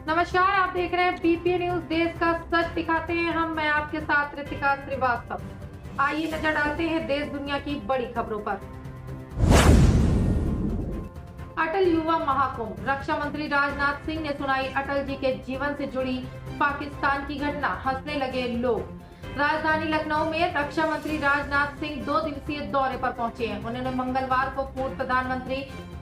नमस्कार, आप देख रहे हैं बीपीए न्यूज। देश का सच दिखाते हैं मैं आपके साथ रितिका श्रीवास्तव। आइए नजर डालते हैं देश दुनिया की बड़ी खबरों पर। अटल युवा महाकुंभ, रक्षा मंत्री राजनाथ सिंह ने सुनाई अटल जी के जीवन से जुड़ी पाकिस्तान की घटना, हंसने लगे लोग। राजधानी लखनऊ में रक्षा मंत्री राजनाथ सिंह 2 दिवसीय दौरे पर पहुंचे हैं। उन्होंने मंगलवार को पूर्व प्रधानमंत्री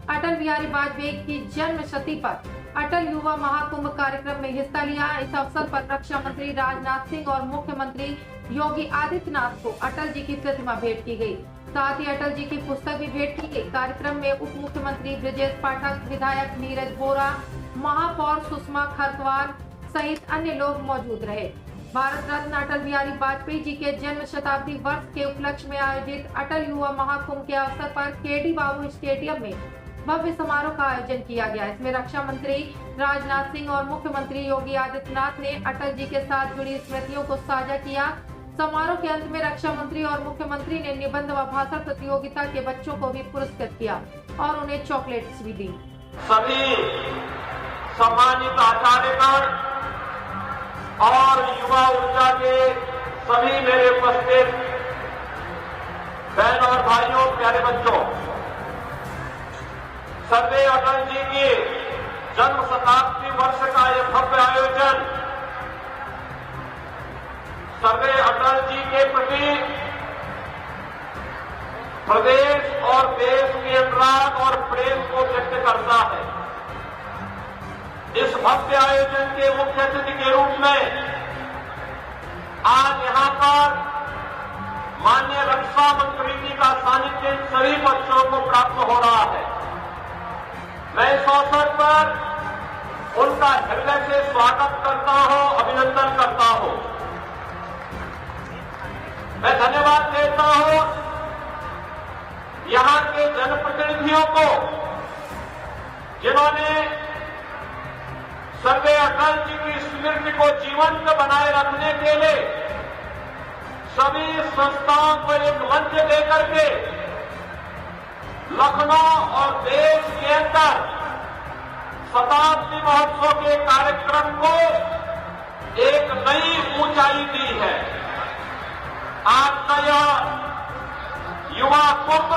अटल बिहारी वाजपेयी की जन्म शती पर अटल युवा महाकुंभ कार्यक्रम में हिस्सा लिया। इस अवसर पर रक्षा मंत्री राजनाथ सिंह और मुख्यमंत्री योगी आदित्यनाथ को अटल जी की प्रतिमा भेंट की गई। साथ ही अटल जी की पुस्तक भी भेंट की गई। कार्यक्रम में उप मुख्यमंत्री ब्रजेश पाठक, विधायक नीरज बोरा, महापौर सुषमा खरतवाल सहित अन्य लोग मौजूद रहे। भारत रत्न अटल बिहारी वाजपेयी जी के जन्म शताब्दी वर्ष के उपलक्ष्य में आयोजित अटल युवा महाकुंभ के अवसर पर केडी बाबू स्टेडियम में भव्य समारोह का आयोजन किया गया। इसमें रक्षा मंत्री राजनाथ सिंह और मुख्यमंत्री योगी आदित्यनाथ ने अटल जी के साथ जुड़ी स्मृतियों को साझा किया। समारोह के अंत में रक्षा मंत्री और मुख्यमंत्री ने निबंध व भाषण प्रतियोगिता के बच्चों को भी पुरस्कृत किया और उन्हें चॉकलेट्स भी दी। सभी सम्मानित आचार्यगण और युवा ऊर्जा के सभी मेरे उपस्थित बहन और भाइयों, प्यारे बच्चों, सरदार अटल जी की जन्म शताब्दी वर्ष का यह भव्य आयोजन सरदार अटल जी के प्रति प्रदेश और देश के अनुराग और प्रेम को व्यक्त करता है। इस भव्य आयोजन के मुख्य अतिथि के रूप में आज यहां पर माननीय रक्षा मंत्री जी का सानिध्य सभी बच्चों को प्राप्त हो रहा है। मैं इस अवसर पर उनका हृदय से स्वागत करता हूं, अभिनंदन करता हूं। मैं धन्यवाद देता हूं यहां के जनप्रतिनिधियों को, जिन्होंने सरदार अटल जी की स्मृति को जीवंत बनाए रखने के लिए सभी संस्थाओं को एक मंच देकर के लखनऊ और देश के अंदर शताब्दी महोत्सव के कार्यक्रम को एक नई ऊंचाई दी है। आज का यह युवा कुंभ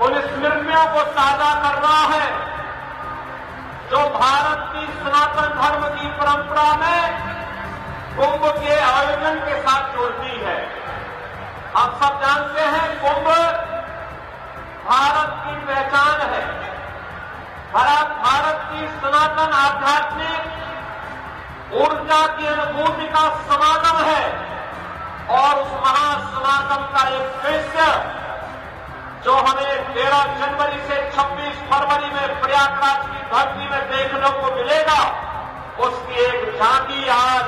उन स्मृतियों को ताजा कर रहा है जो भारत की सनातन धर्म की परंपरा में कुंभ के आयोजन के साथ जुड़ती है। आप सब जानते हैं, कुंभ भारत की पहचान है। भारत की सनातन आध्यात्मिक ऊर्जा की अनुभूति का समागम है और उस महासमागम का एक दृश्य जो हमें 13 जनवरी से 26 फरवरी में प्रयागराज की धरती में देखने को मिलेगा, उसकी एक झांकी आज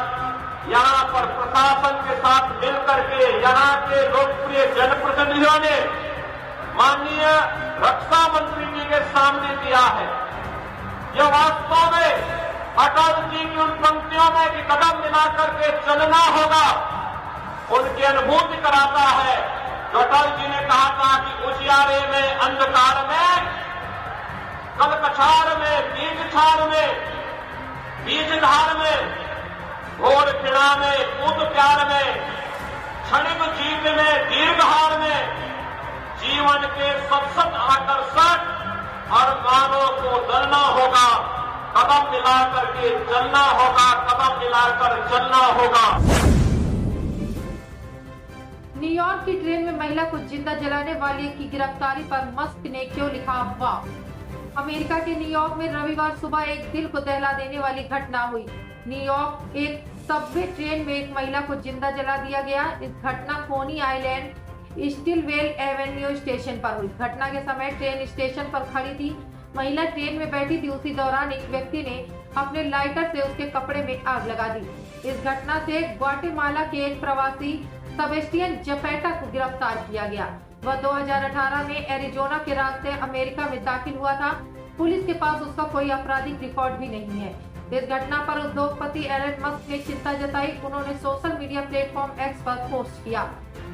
यहां पर प्रशासन के साथ मिलकर के यहां के लोकप्रिय जनप्रतिनिधियों ने माननीय रक्षा मंत्री जी के सामने दिया है। यह वास्तव में अटल जी की उन पंक्तियों में कि कदम मिलाकर के चलना होगा, उनकी अनुभूति कराता है। जो अटल जी ने कहा था कि उजियारे में, अंधकार में, कलकछार में, बीजधार में, घोर पीड़ा में, कूद प्यार में, क्षणिक जीत में, दीर्घहार में, जीवन के सबसे आकर्षक और मानव को दलना होगा, कदम मिलाकर के चलना होगा, कदम मिलाकर चलना होगा। न्यूयॉर्क की ट्रेन में महिला को जिंदा जलाने वाले की गिरफ्तारी पर मस्क ने क्यों लिखा वाह। अमेरिका के न्यूयॉर्क में रविवार सुबह एक दिल को दहला देने वाली घटना हुई। न्यूयॉर्क एक सबवे ट्रेन में एक महिला को जिंदा जला दिया गया। इस घटना कोनी आइलैंड स्टिलवेल एवेन्यू स्टेशन पर हुई। घटना के समय ट्रेन स्टेशन पर खड़ी थी। महिला ट्रेन में बैठी थी। उसी दौरान एक व्यक्ति ने अपने लाइटर से उसके कपड़े में आग लगा दी। इस घटना से ग्वाटेमाला के एक प्रवासी सेबेस्टियन जपेटा को गिरफ्तार किया गया। वह 2018 में एरिजोना के रास्ते अमेरिका में दाखिल हुआ था। पुलिस के पास उसका कोई आपराधिक रिकॉर्ड भी नहीं है। इस घटना पर उद्योगपति एलन मस्क ने चिंता जताई। उन्होंने सोशल मीडिया प्लेटफॉर्म एक्स पर पोस्ट किया।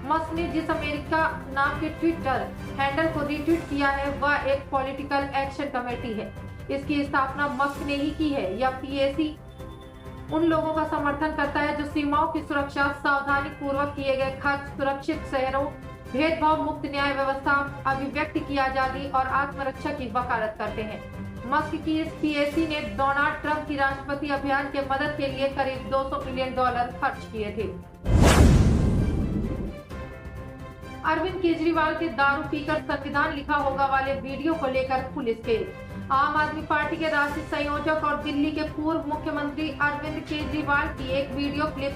मस्क ने जिस अमेरिका नाम के ट्विटर हैंडल को रीट्वीट किया है वह एक पॉलिटिकल एक्शन कमेटी है। इसकी स्थापना मस्क ने ही की है। यह पीएसी उन लोगों का समर्थन करता है जो सीमाओं की सुरक्षा, सावधानी पूर्वक किए गए खर्च, सुरक्षित शहरों, भेदभाव मुक्त न्याय व्यवस्था, अभिव्यक्ति की आजादी और आत्मरक्षा की वकालत करते हैं। मस्क की इस पीएसी ने डोनाल्ड ट्रंप की राष्ट्रपति अभियान के मदद के लिए करीब $200 मिलियन खर्च किए थे। अरविंद केजरीवाल के दारू पीकर संविधान लिखा होगा वाले वीडियो को लेकर पुलिस केस। आम आदमी पार्टी के राष्ट्रीय संयोजक और दिल्ली के पूर्व मुख्यमंत्री अरविंद केजरीवाल की एक वीडियो क्लिप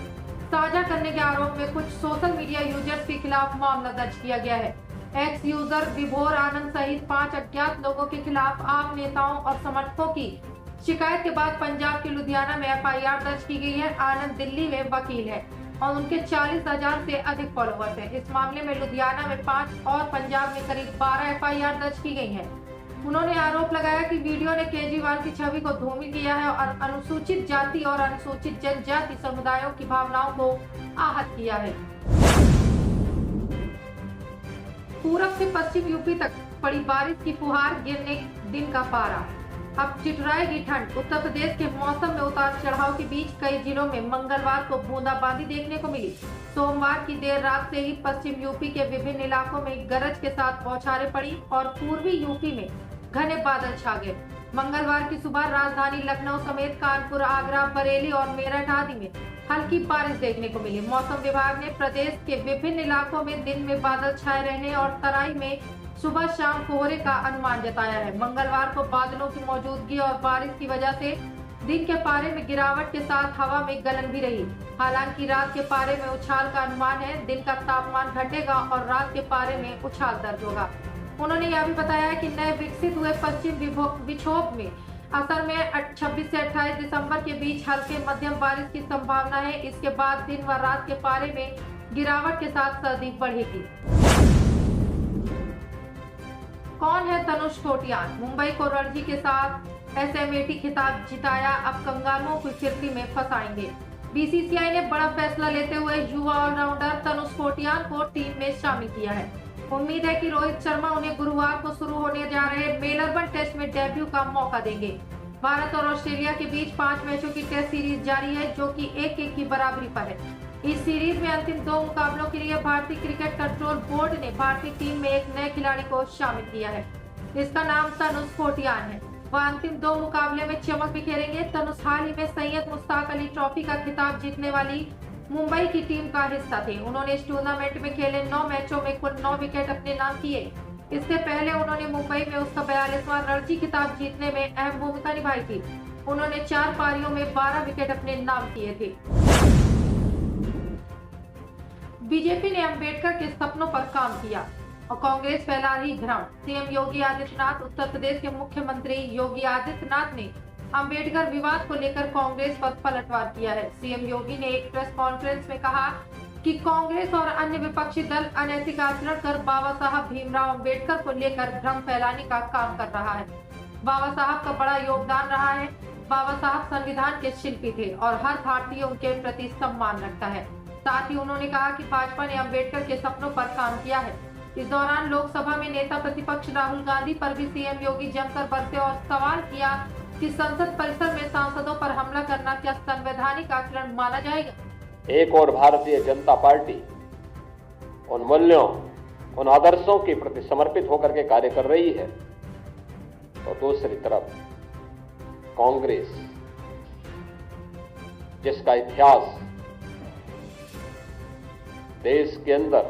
साझा करने के आरोप में कुछ सोशल मीडिया यूजर्स के खिलाफ मामला दर्ज किया गया है। एक्स यूजर विभोर आनंद सहित 5 अज्ञात लोगों के खिलाफ आप नेताओं और समर्थकों की शिकायत के बाद पंजाब के लुधियाना में एफआईआर दर्ज की गई है। आनंद दिल्ली में वकील है और उनके 40,000 से अधिक फॉलोअर्स हैं। इस मामले में लुधियाना में 5 और पंजाब में करीब 12 एफआईआर दर्ज की गई हैं। उन्होंने आरोप लगाया कि वीडियो ने केजरीवाल की छवि को धूमिल किया है और अनुसूचित जाति और अनुसूचित जनजाति समुदायों की भावनाओं को आहत किया है। पूरब से पश्चिम यूपी तक पड़ी बारिश की फुहार गिरने, दिन का पारा। अब चिटराएगी ठंड। उत्तर प्रदेश के मौसम में उतार चढ़ाव के बीच कई जिलों में मंगलवार को बूंदाबांदी देखने को मिली। सोमवार की देर रात से ही पश्चिम यूपी के विभिन्न इलाकों में गरज के साथ बौछारें पड़ी और पूर्वी यूपी में घने बादल छा गए। मंगलवार की सुबह राजधानी लखनऊ समेत कानपुर, आगरा, बरेली और मेरठ आदि में हल्की बारिश देखने को मिली। मौसम विभाग ने प्रदेश के विभिन्न इलाकों में दिन में बादल छाए रहने और तराई में सुबह शाम कोहरे का अनुमान जताया है। मंगलवार को बादलों की मौजूदगी और बारिश की वजह से दिन के पारे में गिरावट के साथ हवा में गलन भी रही। हालांकि रात के पारे में उछाल का अनुमान है। दिन का तापमान घटेगा और रात के पारे में उछाल दर्ज होगा। उन्होंने यह भी बताया कि नए विकसित हुए पश्चिम विक्षोभ में असर में 26 से 28 दिसंबर के बीच हल्के मध्यम बारिश की संभावना है। इसके बाद दिन व रात के पारे में गिरावट के साथ सर्दी बढ़ेगी। कौन है तनुष टोटियान? मुंबई को रणजी के साथ एसएमएटी खिताब जिताया, अब कंगारुओं की फिरकी में फंसाएंगे। बीसीसीआई ने बड़ा फैसला लेते हुए युवा ऑलराउंडर तनुष टोटियान को टीम में शामिल किया है। उम्मीद है कि रोहित शर्मा उन्हें गुरुवार को शुरू होने जा रहे मेलबर्न टेस्ट में डेब्यू का मौका देंगे। भारत और ऑस्ट्रेलिया के बीच 5 मैचों की टेस्ट सीरीज जारी है, जो कि 1-1 की बराबरी पर है। इस सीरीज में अंतिम 2 मुकाबलों के लिए भारतीय क्रिकेट कंट्रोल बोर्ड ने भारतीय टीम में एक नए खिलाड़ी को शामिल किया है। इसका नाम तनुष टोटियान है। वह अंतिम 2 मुकाबले में चमक बिखेरेंगे। तनुष हाल ही में सैयद मुश्ताक अली ट्रॉफी का खिताब जीतने वाली मुंबई की टीम का हिस्सा थे। उन्होंने इस टूर्नामेंट में खेले 9 मैचों में कुल 9 विकेट अपने नाम किए। इससे पहले उन्होंने मुंबई में उसका 42वां रणजी खिताब जीतने में अहम भूमिका निभाई थी। उन्होंने 4 पारियों में 12 विकेट अपने नाम किए थे। बीजेपी ने अंबेडकर के सपनों पर काम किया और कांग्रेस फैला रही भ्रम। सीएम योगी आदित्यनाथ। उत्तर प्रदेश के मुख्यमंत्री योगी आदित्यनाथ ने अंबेडकर विवाद को लेकर कांग्रेस पर पलटवार किया है। सीएम योगी ने एक प्रेस कॉन्फ्रेंस में कहा कि कांग्रेस और अन्य विपक्षी दल अनैतिक आचरण कर बाबा साहब भीमराव अंबेडकर को लेकर भ्रम फैलाने का काम कर रहा है। बाबा साहब का बड़ा योगदान रहा है। बाबा साहब संविधान के शिल्पी थे और हर भारतीय उनके प्रति सम्मान रखता है। साथ ही उन्होंने कहा कि भाजपा ने अंबेडकर के सपनों पर काम किया है। इस दौरान लोकसभा में नेता प्रतिपक्ष राहुल गांधी पर भी सीएम योगी जमकर बरसे और सवाल किया कि संसद परिसर में सांसदों पर हमला करना क्या संवैधानिक आचरण माना जाएगा? एक और भारतीय जनता पार्टी उन मूल्यों, उन आदर्शों के प्रति समर्पित होकर के कार्य कर रही है, तो दूसरी तरफ कांग्रेस, जिसका इतिहास देश के अंदर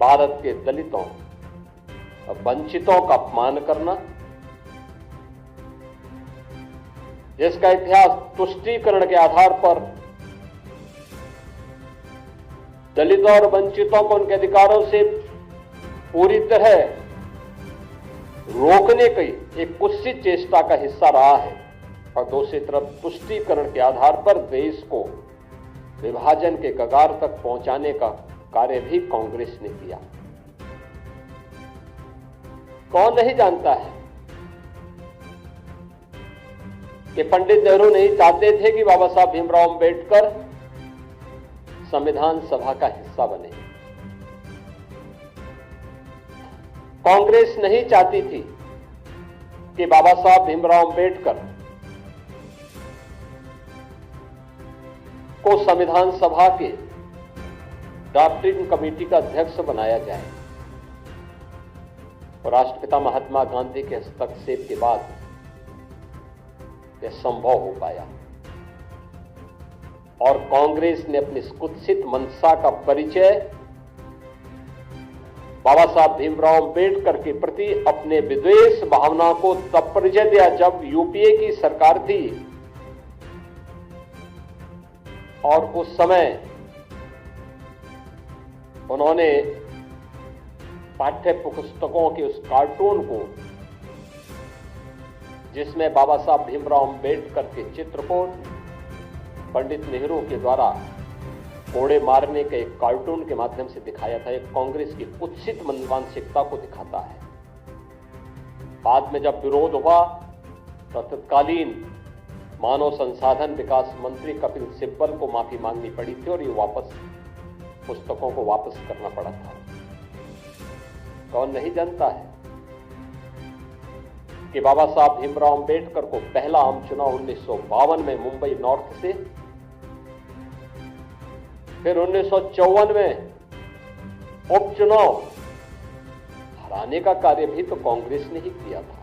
भारत के दलितों और वंचितों का अपमान करना, जिसका इतिहास तुष्टीकरण के आधार पर दलितों और वंचितों को उनके अधिकारों से पूरी तरह रोकने की एक कुत्सित चेष्टा का हिस्सा रहा है, और दूसरी तरफ तुष्टीकरण के आधार पर देश को विभाजन के कगार तक पहुंचाने का कार्य भी कांग्रेस ने किया। कौन नहीं जानता है कि पंडित नेहरू नहीं चाहते थे कि बाबा साहब भीमराव अंबेडकर संविधान सभा का हिस्सा बने। कांग्रेस नहीं चाहती थी कि बाबा साहब भीमराव अंबेडकर को संविधान सभा के ड्राफ्टिंग कमेटी का अध्यक्ष बनाया जाए और राष्ट्रपिता महात्मा गांधी के हस्तक्षेप के बाद यह संभव हो पाया और कांग्रेस ने अपनी कुत्सित मंशा का परिचय बाबा साहब भीमराव अंबेडकर के प्रति अपने विद्वेष भावना को तब परिचय दिया जब यूपीए की सरकार थी और उस समय उन्होंने पाठ्य पुस्तकों के उस कार्टून को जिसमें बाबा साहब भीमराव अंबेडकर के चित्र को पंडित नेहरू के द्वारा कोड़े मारने के एक कार्टून के माध्यम से दिखाया था, एक कांग्रेस की कुत्सित मानसिकता को दिखाता है। बाद में जब विरोध हुआ तो तत्कालीन मानव संसाधन विकास मंत्री कपिल सिब्बल को माफी मांगनी पड़ी थी और ये पुस्तकों को वापस करना पड़ा था। कौन नहीं जानता है कि बाबा साहब भीमराव अंबेडकर को पहला आम चुनाव 1952 में मुंबई नॉर्थ से, फिर 1954 में उपचुनाव हराने का कार्य भी तो कांग्रेस ने ही किया था।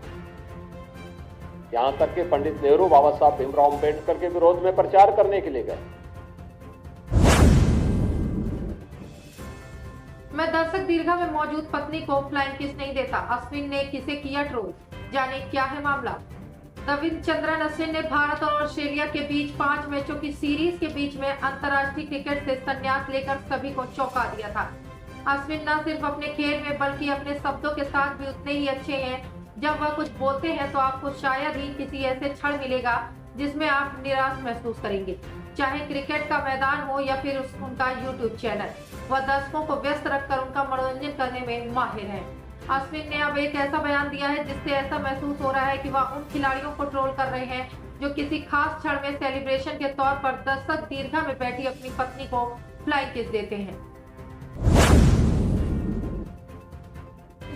यहां तक कि पंडित नेहरू बाबा साहब भीमराव अंबेडकर के विरोध में प्रचार करने के लिए गए। मैं दर्शक दीर्घा में मौजूद पत्नी को फ्लाइंग किस नहीं देता, अश्विन ने किसे किया ट्रोल, जाने क्या है मामला। रविचंद्रन अश्विन ने भारत और ऑस्ट्रेलिया के बीच 5 मैचों की सीरीज के बीच में अंतर्राष्ट्रीय क्रिकेट से संन्यास लेकर सभी को चौंका दिया था। अश्विन न सिर्फ अपने खेल में बल्कि अपने शब्दों के साथ भी उतने ही अच्छे हैं। जब वह कुछ बोलते हैं तो आपको शायद ही किसी ऐसे क्षण मिलेगा जिसमें आप निराश महसूस करेंगे, चाहे क्रिकेट का मैदान हो या फिर उनका यूट्यूब चैनल। वह दर्शकों को व्यस्त रखकर उनका मनोरंजन करने में माहिर है। अश्विन ने अब एक ऐसा बयान दिया है जिससे ऐसा महसूस हो रहा है कि वह उन खिलाड़ियों को ट्रोल कर रहे हैं जो किसी खास क्षण में सेलिब्रेशन के तौर पर दर्शक दीर्घा में बैठी अपनी पत्नी को फ्लाइंग किस देते हैं।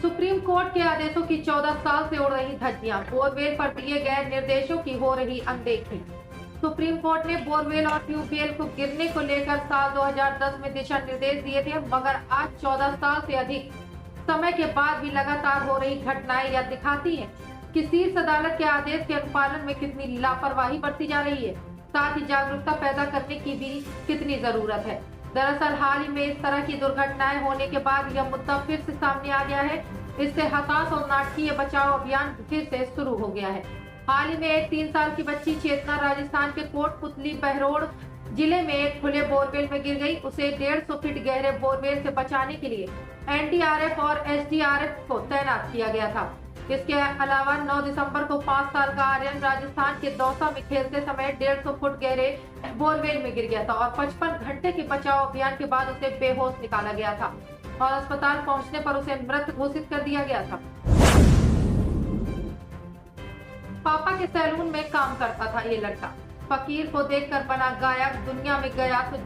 सुप्रीम कोर्ट के आदेशों की 14 साल से उड़ रही धज्जियां, बोरवेल पर दिए गए निर्देशों की हो रही अनदेखी। सुप्रीम कोर्ट ने बोरवेल और ट्यूबवेल को गिरने को लेकर साल 2010 में दिशा निर्देश दिए थे, मगर आज 14 साल से अधिक समय के बाद भी लगातार हो रही घटनाएं यह दिखाती हैं कि शीर्ष अदालत के आदेश के अनुपालन में कितनी लापरवाही बरती जा रही है, साथ ही जागरूकता पैदा करने की भी कितनी जरूरत है। दरअसल हाल ही में इस तरह की दुर्घटनाएं होने के बाद यह मुद्दा फिर से सामने आ गया है। इससे हताश और नाटकीय बचाव अभियान फिर से शुरू हो गया है। हाल ही में एक 3 साल की बच्ची चेतना राजस्थान के कोटपुतली बहरोड़ जिले में एक खुले बोरवेल में गिर गई। उसे 150 फीट गहरे बोरवेल से बचाने के लिए एनडीआरएफ और एसडीआरएफ को तैनात किया गया था। इसके अलावा 9 दिसंबर को 5 साल का आर्यन राजस्थान के दौसा में खेलते समय 150 फुट गहरे बोरवेल में गिर गया था और 55 घंटे के बचाव अभियान के बाद उसे बेहोश निकाला गया था और अस्पताल पहुंचने पर उसे मृत घोषित कर दिया गया था। पापा के सैलून में काम करता था ये लड़का, फकीर को देखकर बना गायक, दुनिया में गया तो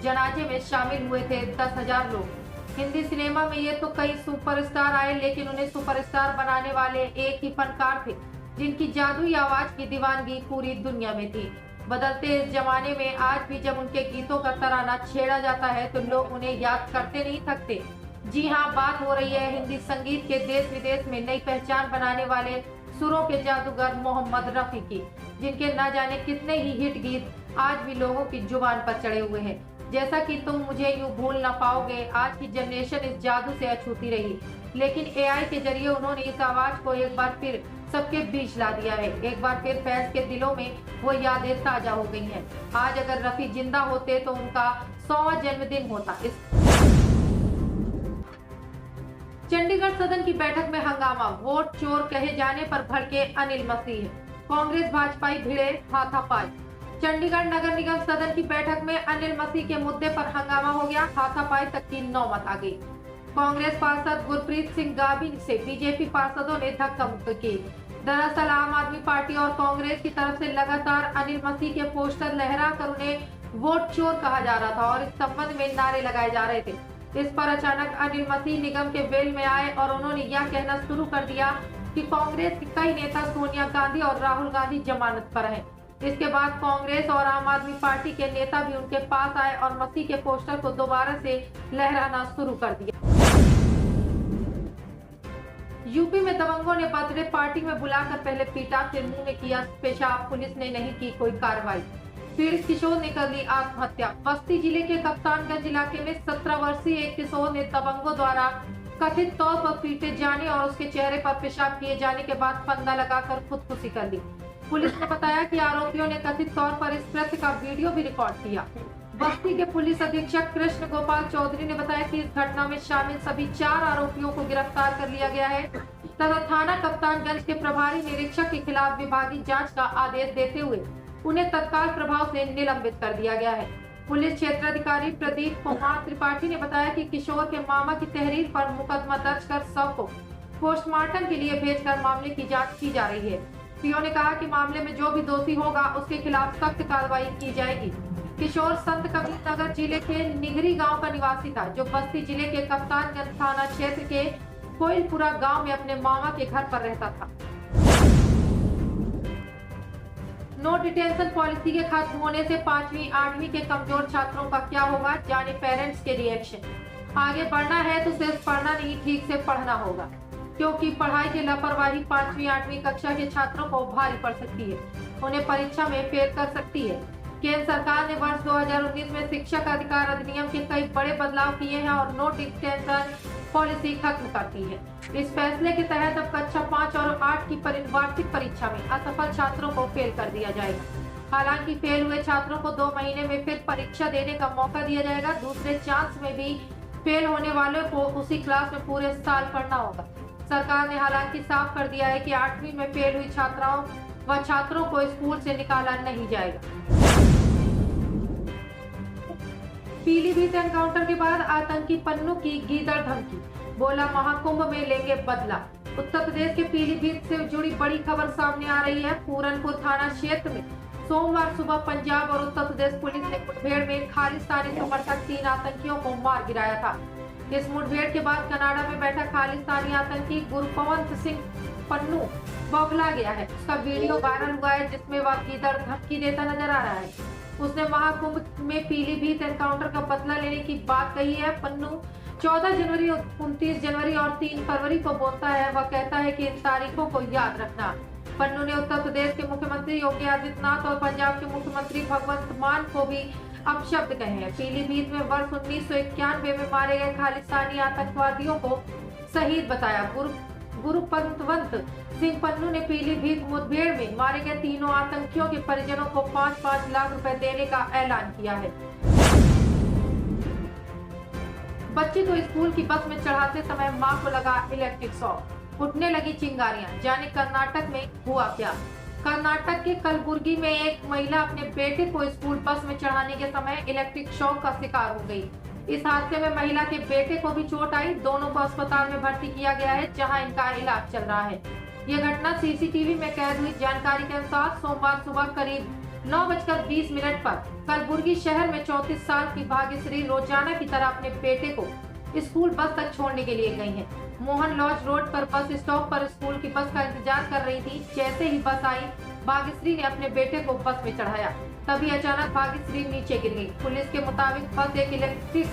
जनाजे में शामिल हुए थे 10,000 लोग। हिंदी सिनेमा में ये तो कई सुपरस्टार आए, लेकिन उन्हें सुपरस्टार बनाने वाले एक ही फनकार थे जिनकी जादुई आवाज की दीवानगी पूरी दुनिया में थी। बदलते इस जमाने में आज भी जब उनके गीतों का तराना छेड़ा जाता है तो लोग उन्हें याद करते नहीं थकते। जी हाँ, बात हो रही है हिंदी संगीत के देश विदेश में नई पहचान बनाने वाले सुरों के जादूगर मोहम्मद रफी की, जिनके न जाने कितने ही हिट गीत आज भी लोगों की जुबान पर चढ़े हुए हैं। जैसा कि तुम मुझे यूं भूल ना पाओगे, आज की जनरेशन इस जादू से अछूती रही, लेकिन एआई के जरिए उन्होंने इस आवाज को एक बार फिर सबके बीच ला दिया है। एक बार फिर फैंस के दिलों में वो यादें ताजा हो गई हैं। आज अगर रफी जिंदा होते तो उनका 100वां जन्मदिन होता। चंडीगढ़ सदन की बैठक में हंगामा, वोट चोर कहे जाने पर भड़के अनिल मसीह, कांग्रेस भाजपाई भिड़े हाथापाई। चंडीगढ़ नगर निगम सदन की बैठक में अनिल मसीह के मुद्दे पर हंगामा हो गया, हाथापाई तक की नौबत आ गई। कांग्रेस पार्षद गुरप्रीत सिंह गाबी से बीजेपी पार्षदों ने धक्का मुक्की की। दरअसल आम आदमी पार्टी और कांग्रेस की तरफ से लगातार अनिल मसीह के पोस्टर लहरा कर उन्हें वोट चोर कहा जा रहा था और इस संबंध में नारे लगाए जा रहे थे। इस पर अचानक अनिल मसीह निगम के वेल में आए और उन्होंने यह कहना शुरू कर दिया कि कांग्रेस के कई नेता सोनिया गांधी और राहुल गांधी जमानत पर हैं। इसके बाद कांग्रेस और आम आदमी पार्टी के नेता भी उनके पास आए और मसीह के पोस्टर को दोबारा से लहराना शुरू कर दिया। यूपी में दबंगों ने बर्थडे पार्टी में बुलाकर पहले पीटा, फिर मुंह में किया पेशाब। पुलिस ने नहीं की कोई कार्रवाई। पीड़ित किशोर ने कर ली आत्महत्या। बस्ती जिले के कप्तानगंज इलाके में 17 वर्षीय एक किशोर ने दबंगों द्वारा कथित तौर पर पीटे जाने और उसके चेहरे पर पेशाब किए जाने के बाद फंदा लगाकर खुदकुशी कर ली। पुलिस ने बताया कि आरोपियों ने कथित तौर पर इस कृत्य का वीडियो भी रिकॉर्ड किया। बस्ती के पुलिस अधीक्षक कृष्ण गोपाल चौधरी ने बताया कि इस घटना में शामिल सभी 4 आरोपियों को गिरफ्तार कर लिया गया है तथा थाना कप्तानगंज के प्रभारी निरीक्षक के खिलाफ विभागीय जांच का आदेश देते हुए उन्हें तत्काल प्रभाव से निलंबित कर दिया गया है। पुलिस क्षेत्राधिकारी प्रदीप कुमार त्रिपाठी ने बताया कि किशोर के मामा की तहरीर पर मुकदमा दर्ज कर शव को पोस्टमार्टम के लिए भेजकर मामले की जांच की जा रही है। पीओ ने कहा कि मामले में जो भी दोषी होगा उसके खिलाफ सख्त कार्रवाई की जाएगी। किशोर संत कबीर नगर जिले के निगरी गांव का निवासी था, जो बस्ती जिले के कप्तानगंज थाना क्षेत्र के कोइलपुरा गांव में अपने मामा के घर पर रहता था। नो डिटेंशन पॉलिसी के खत्म होने से 5वीं 8वीं के कमजोर छात्रों का क्या होगा, जाने पेरेंट्स के रिएक्शन। आगे बढ़ना है तो सिर्फ पढ़ना नहीं, ठीक से पढ़ना होगा, क्योंकि पढ़ाई की लापरवाही 5वीं 8वीं कक्षा के छात्रों को भारी पड़ सकती है, उन्हें परीक्षा में फेल कर सकती है। केंद्र सरकार ने वर्ष 2019 में शिक्षक अधिकार अधिनियम के कई बड़े बदलाव किए हैं और नो डिटेंशन पॉलिसी खत्म करती है। इस फैसले के तहत अब कक्षा 5 और 8 की वार्षिक परीक्षा में असफल छात्रों को फेल कर दिया जाएगा। हालांकि फेल हुए छात्रों को 2 महीने में फिर परीक्षा देने का मौका दिया जाएगा। दूसरे चांस में भी फेल होने वालों को उसी क्लास में पूरे साल पढ़ना होगा। सरकार ने हालांकि साफ कर दिया है कि 8वीं में फेल हुई छात्राओं व छात्रों को स्कूल से निकाला नहीं जाएगा। पीलीभीत एनकाउंटर के बाद आतंकी पन्नू की गीदड़ धमकी, बोला महाकुंभ में लेंगे बदला। उत्तर प्रदेश के पीलीभीत से जुड़ी बड़ी खबर सामने आ रही है। पूरनपुर थाना क्षेत्र में सोमवार सुबह पंजाब और उत्तर प्रदेश पुलिस ने मुठभेड़ में खालिस्तानी समर्थक 3 आतंकियों को मार गिराया था। इस मुठभेड़ के बाद कनाडा में बैठा खालिस्तानी आतंकी गुरपवंत सिंह पन्नू बौखला गया है। उसका वीडियो वायरल हुआ है, जिसमें वह गीदड़ धमकी देता नजर आ रहा है। उसने महाकुंभ में पीलीभीत एनकाउंटर का बदला लेने की बात कही है। पन्नू 14 जनवरी, 29 जनवरी और 3 फरवरी को बोलता है। वह कहता है कि इन तारीखों को याद रखना। पन्नू ने उत्तर प्रदेश के मुख्यमंत्री योगी आदित्यनाथ और पंजाब के मुख्यमंत्री भगवंत मान को भी अपशब्द कहे हैं। पीलीभीत में वर्ष 1991 में मारे गए खालिस्तानी आतंकवादियों को शहीद बताया। गुरुपंतवंत सिंह पन्नू ने पीलीभीत मुठभेड़ में मारे गए तीनों आतंकियों के परिजनों को 5-5 लाख रुपए देने का ऐलान किया है। बच्चे को स्कूल की बस में चढ़ाते समय मां को लगा इलेक्ट्रिक शॉक, उठने लगी चिंगारियां। जाने कर्नाटक में हुआ क्या। कर्नाटक के कलबुर्गी में एक महिला अपने बेटे को स्कूल बस में चढ़ाने के समय इलेक्ट्रिक शॉक का शिकार हो गई। इस हादसे में महिला के बेटे को भी चोट आई। दोनों को अस्पताल में भर्ती किया गया है, जहां इनका इलाज चल रहा है। यह घटना सीसीटीवी में कैद हुई। जानकारी के अनुसार सोमवार सुबह करीब 9:20 पर कलबुर्गी शहर में 34 साल की भाग्यश्री रोजाना की तरह अपने बेटे को स्कूल बस तक छोड़ने के लिए गई हैं। मोहन लॉज रोड पर बस स्टॉप पर स्कूल की बस का इंतजार कर रही थी। जैसे ही बस आई, भाग्यश्री ने अपने बेटे को बस में चढ़ाया। तभी अचानक भाग्यश्री नीचे गिर गई। पुलिस के मुताबिक बस एक इलेक्ट्रिक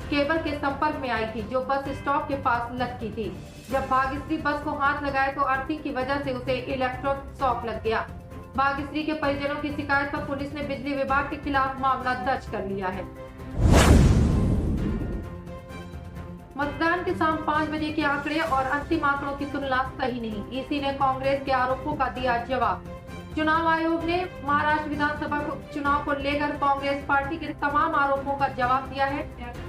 केबल के संपर्क में आई थी, जो बस स्टॉप के पास लटकी थी। जब भाग्यश्री बस को हाथ लगाए तो अर्थिंग की वजह से उसे इलेक्ट्रिक शॉक लग गया। भाग्यश्री के परिजनों की शिकायत पर पुलिस ने बिजली विभाग के खिलाफ मामला दर्ज कर लिया है। मतदान के शाम 5 बजे के आंकड़े और अंतिम आंकड़ों की तुलना सही नहीं, इसी ने कांग्रेस के आरोपों का दिया जवाब। चुनाव आयोग ने महाराष्ट्र विधानसभा चुनाव को लेकर कांग्रेस पार्टी के तमाम आरोपों का जवाब दिया है।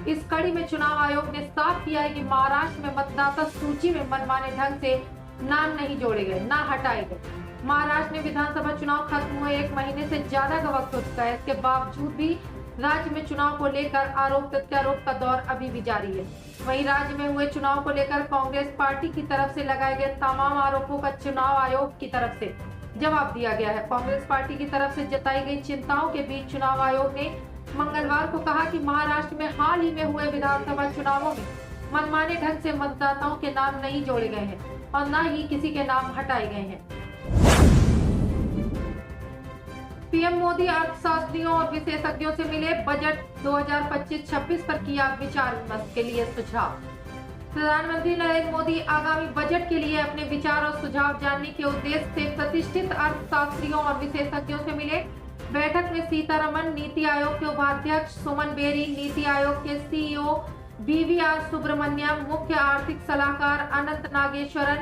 इस कड़ी में चुनाव आयोग ने साफ किया है कि महाराष्ट्र में मतदाता सूची में मनमाने ढंग से नाम नहीं जोड़े गए, न हटाए गए। महाराष्ट्र में विधानसभा चुनाव खत्म हुए 1 महीने से ज्यादा का वक्त हो चुका है। इसके बावजूद भी राज्य में चुनाव को लेकर आरोप प्रत्यारोप का दौर अभी भी जारी है। वहीं राज्य में हुए चुनाव को लेकर कांग्रेस पार्टी की तरफ से लगाए गए तमाम आरोपों का चुनाव आयोग की तरफ से जवाब दिया गया है। कांग्रेस पार्टी की तरफ से जताई गई चिंताओं के बीच चुनाव आयोग ने मंगलवार को कहा कि महाराष्ट्र में हाल ही में हुए विधानसभा चुनावों में मनमाने ढंग से मतदाताओं के नाम नहीं जोड़े गए हैं। और न ही किसी के नाम हटाए गए हैं। पीएम मोदी अर्थशास्त्रियों और विशेषज्ञों से मिले, बजट 2025-26 पर किया विचार विमर्श के लिए सुझाव। प्रधानमंत्री नरेंद्र मोदी आगामी बजट के लिए अपने विचार और सुझाव जानने के उद्देश्य से प्रतिष्ठित अर्थशास्त्रियों और विशेषज्ञों से मिले। बैठक में सीतारमण, नीति आयोग के उपाध्यक्ष सुमन बेरी, नीति आयोग के सीईओ BVR सुब्रमण्यम, मुख्य आर्थिक सलाहकार अनंत नागेश्वरन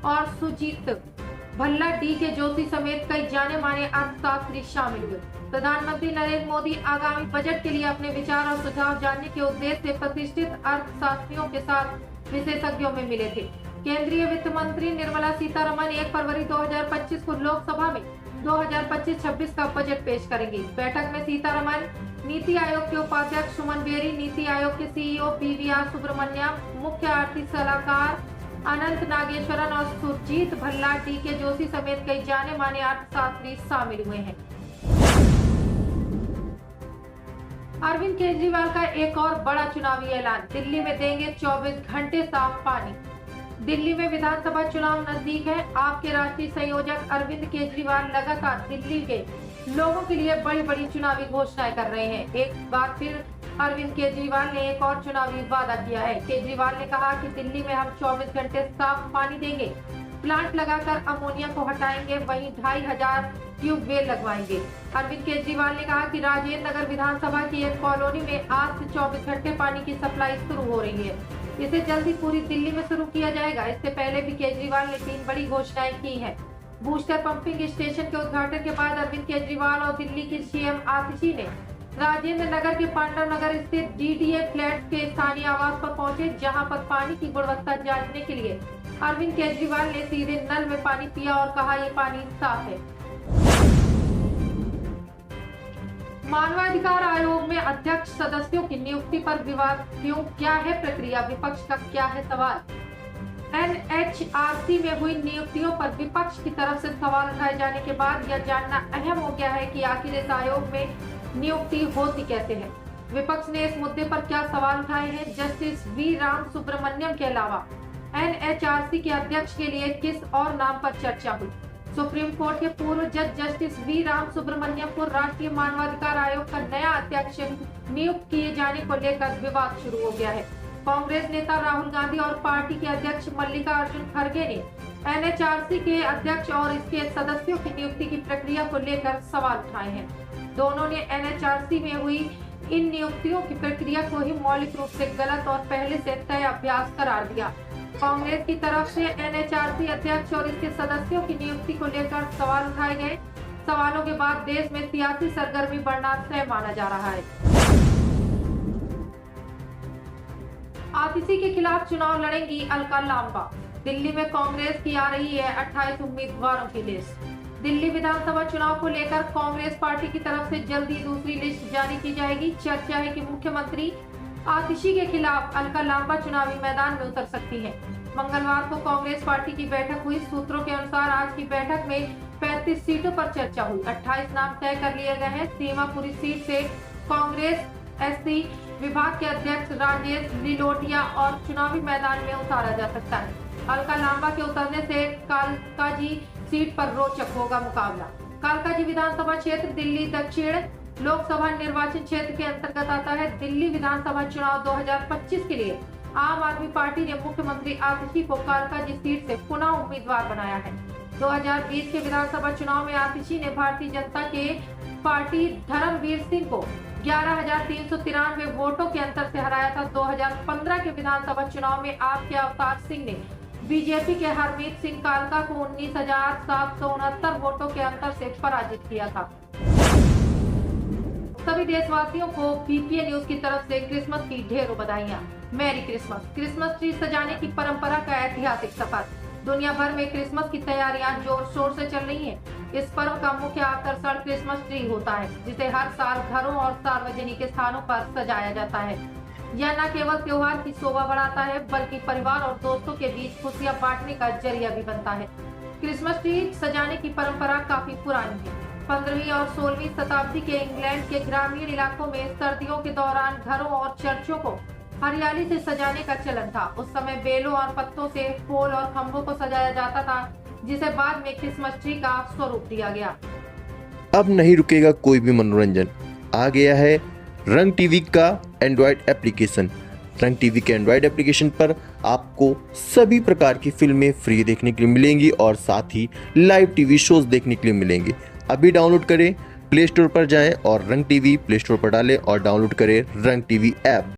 और सुजीत भल्ला, DK जोशी समेत कई जाने माने अर्थशास्त्री शामिल हुए। प्रधानमंत्री नरेंद्र मोदी आगामी बजट के लिए अपने विचार और सुझाव जानने के उद्देश्य से प्रतिष्ठित अर्थशास्त्रियों के साथ विशेषज्ञों में मिले थे। केंद्रीय वित्त मंत्री निर्मला सीतारमण 1 फरवरी 2025 को लोकसभा में 2025-26 का बजट पेश करेंगी। बैठक में सीतारमण, नीति आयोग के उपाध्यक्ष सुमन बेरी, नीति आयोग के सीईओ BVR सुब्रमण्यम, मुख्य आर्थिक सलाहकार अनंत नागेश्वरन और सुरजीत भल्ला, DK जोशी समेत कई जाने माने अर्थशास्त्री शामिल हुए हैं। अरविंद केजरीवाल का एक और बड़ा चुनावी ऐलान, दिल्ली में देंगे 24 घंटे साफ पानी। दिल्ली में विधानसभा चुनाव नजदीक है। आपके राष्ट्रीय संयोजक अरविंद केजरीवाल लगातार दिल्ली के लोगों के लिए बड़ी बड़ी चुनावी घोषणाएं कर रहे हैं। एक बार फिर अरविंद केजरीवाल ने एक और चुनावी वादा किया है। केजरीवाल ने कहा कि दिल्ली में हम 24 घंटे साफ पानी देंगे, प्लांट लगाकर अमोनिया को हटाएंगे, वहीं 2500 ट्यूबवेल लगवाएंगे। अरविंद केजरीवाल ने कहा कि राजेंद्र नगर विधानसभा की एक कॉलोनी में आज से 24 घंटे पानी की सप्लाई शुरू हो रही है। इसे जल्दी पूरी दिल्ली में शुरू किया जाएगा। इससे पहले भी केजरीवाल ने 3 बड़ी घोषणाएं की हैं। बूस्टर पंपिंग स्टेशन के उद्घाटन के बाद अरविंद केजरीवाल और दिल्ली की CM आतिशी ने राजेंद्र नगर के पांडव नगर स्थित DDA फ्लैट के स्थानीय आवास पर पहुंचे, जहां पर पानी की गुणवत्ता जांचने के लिए अरविंद केजरीवाल ने सीधे नल में पानी पिया और कहा ये पानी साफ है। मानवाधिकार आयोग में अध्यक्ष सदस्यों की नियुक्ति पर विवाद क्यों, क्या है प्रक्रिया, विपक्ष का क्या है सवाल। NHRC में हुई नियुक्तियों पर विपक्ष की तरफ से सवाल उठाए जाने के बाद यह जानना अहम हो गया है कि आखिर इस आयोग में नियुक्ति होती कैसे है। विपक्ष ने इस मुद्दे पर क्या सवाल उठाए हैं। जस्टिस V राम सुब्रमण्यम के अलावा NHRC के अध्यक्ष के लिए किस और नाम पर चर्चा हुई। सुप्रीम कोर्ट के पूर्व जज जस्टिस V राम सुब्रमण्यम को राष्ट्रीय मानवाधिकार आयोग का नया अध्यक्ष नियुक्त किए जाने को लेकर विवाद शुरू हो गया है। कांग्रेस नेता राहुल गांधी और पार्टी के अध्यक्ष मल्लिकार्जुन खड़गे ने NHRC के अध्यक्ष और इसके सदस्यों की नियुक्ति की प्रक्रिया को लेकर सवाल उठाए हैं। दोनों ने NHRC में हुई इन नियुक्तियों की प्रक्रिया को ही मौलिक रूप से गलत और पहले से तय अभ्यास करार दिया। कांग्रेस की तरफ से NHRC अध्यक्ष और इसके सदस्यों की नियुक्ति को लेकर सवाल उठाए गए। सवालों के बाद देश में सियासी सरगर्मी बढ़ना तय माना जा रहा है। आतिशी के खिलाफ चुनाव लड़ेंगी अलका लांबा। दिल्ली में कांग्रेस की आ रही है 28 उम्मीदवारों की लिस्ट। दिल्ली विधानसभा चुनाव को लेकर कांग्रेस पार्टी की तरफ से जल्दी दूसरी लिस्ट जारी की जाएगी। चर्चा है कि मुख्यमंत्री आतिशी के खिलाफ अलका लांबा चुनावी मैदान में उतर सकती हैं। मंगलवार को कांग्रेस पार्टी की बैठक हुई। सूत्रों के अनुसार आज की बैठक में 35 सीटों पर चर्चा हुई। 28 नाम तय कर लिए गए हैं। सीमापुरी सीट से कांग्रेस SC विभाग के अध्यक्ष राजेश लिलोटिया और चुनावी मैदान में उतारा जा सकता है। अलका लांबा के उतरने से कालकाजी सीट पर रोचक होगा मुकाबला। कालकाजी विधानसभा क्षेत्र दिल्ली दक्षिण लोकसभा निर्वाचन क्षेत्र के अंतर्गत आता है। दिल्ली विधानसभा चुनाव 2025 के लिए आम आदमी पार्टी ने मुख्यमंत्री आतिशी को कालकाजी सीट से पुनः उम्मीदवार बनाया है। 2020 के विधानसभा चुनाव में आतिशी ने भारतीय जनता के पार्टी धर्मवीर सिंह को 11,393 वोटों के अंतर से हराया था। 2015 के विधानसभा चुनाव में आपके अवतार सिंह ने बीजेपी के हरमीत सिंह कालका को 19,769 वोटों के अंतर से पराजित किया था। सभी देशवासियों को BPA न्यूज की तरफ से क्रिसमस की ढेरों बधाइयां। Merry Christmas. क्रिसमस ट्री सजाने की परंपरा का ऐतिहासिक सफर। दुनिया भर में क्रिसमस की तैयारियां जोर शोर से चल रही हैं। इस पर्व का मुख्य आकर्षण क्रिसमस ट्री होता है, जिसे हर साल घरों और सार्वजनिक स्थानों पर सजाया जाता है। यह न केवल त्योहार की शोभा बढ़ाता है, बल्कि परिवार और दोस्तों के बीच खुशियां बांटने का जरिया भी बनता है। क्रिसमस ट्री सजाने की परंपरा काफी पुरानी है। 15वीं और 16वीं शताब्दी के इंग्लैंड के ग्रामीण इलाकों में सर्दियों के दौरान घरों और चर्चों को हरियाली से सजाने का चलन था। उस समय बेलों और पत्तों से पोल और खंभों को सजाया जाता था, जिसे बाद में क्रिसमस ट्री का स्वरूप दिया गया। अब नहीं रुकेगा कोई भी मनोरंजन। आ गया है रंग टीवी का एंड्रॉयड एप्लीकेशन। रंग टीवी के एंड्रॉयड एप्लीकेशन पर आपको सभी प्रकार की फिल्में फ्री देखने के लिए मिलेंगी और साथ ही लाइव टीवी शोज देखने के लिए मिलेंगे। अभी डाउनलोड करें, प्ले स्टोर पर जाएं और रंग टीवी प्ले स्टोर पर डालें और डाउनलोड करें रंग टीवी ऐप।